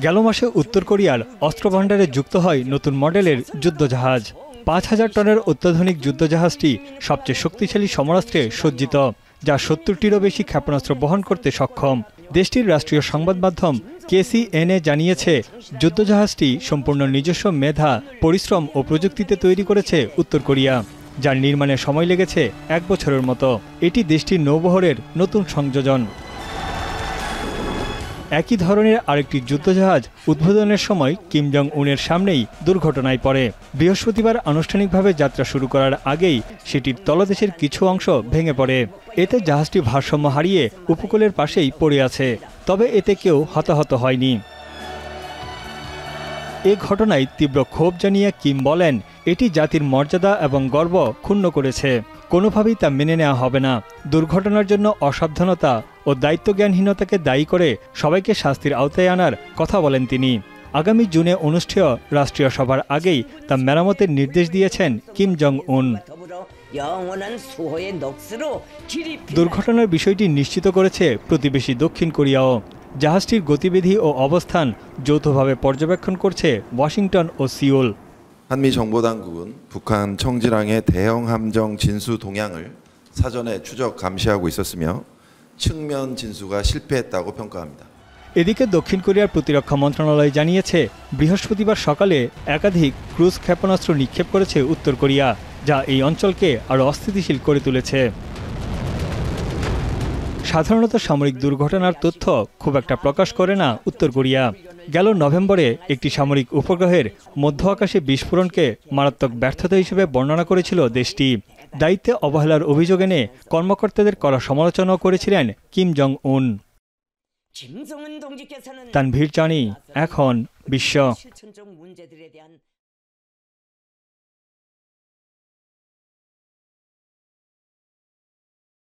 গেল মাসে উত্তর কোরিয়ার অস্ত্রভান্ডারে যুক্ত হয় নতুন মডেলের যুদ্ধজাহাজ। ৫,০০০ টনের অত্যাধুনিক যুদ্ধজাহাজটি সবচেয়ে শক্তিশালী সমরাস্ত্রে সজ্জিত, যা ৭০টিরও বেশি ক্ষেপণাস্ত্র বহন করতে সক্ষম। দেশটির রাষ্ট্রীয় সংবাদ মাধ্যম KCNA জানিয়েছে, যুদ্ধজাহাজটি সম্পূর্ণ নিজস্ব মেধা, পরিশ্রম ও প্রযুক্তিতে তৈরি করেছে উত্তর কোরিয়া, যার নির্মাণে সময় লেগেছে ১ বছরের মতো। এটি দেশটির নৌবহরের নতুন সংযোজন। একই ধরনের আরেকটি যুদ্ধজাহাজ উদ্বোধনের সময় কিম জং উনের সামনেই দুর্ঘটনায় পড়ে। বৃহস্পতিবার আনুষ্ঠানিকভাবে যাত্রা শুরু করার আগেই সেটির তলদেশের কিছু অংশ ভেঙে পড়ে। এতে জাহাজটি ভারসাম্য হারিয়ে উপকূলের পাশেই পড়ে আছে, তবে এতে কেউ হতাহত হয়নি। এ ঘটনায় তীব্র ক্ষোভ জানিয়ে কিম বলেন, এটি জাতির মর্যাদা এবং গর্ব ক্ষুণ্ণ করেছে। কোনোভাবেই তা মেনে নেওয়া হবে না। দুর্ঘটনার জন্য অসাবধানতা ও দায়িত্বজ্ঞানহীনতাকে দায়ী করে সবাইকে শাস্তির আওতায় আনার কথা বলেন তিনি। আগামী জুনে অনুষ্ঠেয় রাষ্ট্রীয় সভার আগেই তা মেরামতের নির্দেশ দিয়েছেন কিম জং উন। দুর্ঘটনার বিষয়টি নিশ্চিত করেছে প্রতিবেশী দক্ষিণ কোরিয়াও। জাহাজটির গতিবিধি ও অবস্থান যৌথভাবে পর্যবেক্ষণ করছে ওয়াশিংটন ও সিউল। 한미 정보당국은 북한 청지랑의 대형 함정 진수 동향을 사전에 추적 감시하고 있었으며 측면 진수가 실패했다고 평가합니다. এদিকে দক্ষিণ কোরিয়ার প্রতিরক্ষা মন্ত্রণালয় জানিয়েছে, বৃহস্পতিবার সকালে একাধিক ক্রুজ ক্ষেপণাস্ত্র নিক্ষেপ করেছে উত্তর কোরিয়া, যা এই অঞ্চলকে আরও অস্থিতিশীল করে তুলেছে। সাধারণত সামরিক দুর্ঘটনার তথ্য খুব একটা প্রকাশ করে না উত্তর কোরিয়া। গেল নভেম্বরে একটি সামরিক উপগ্রহের মধ্য আকাশে বিস্ফোরণকে মারাত্মক ব্যর্থতা হিসেবে বর্ণনা করেছিল দেশটি। দায়িত্বে অবহেলার অভিযোগ এনে কর্মকর্তাদের কড়া সমালোচনাও করেছিলেন কিম জং উন। তানভীর জানি, এখন বিশ্ব।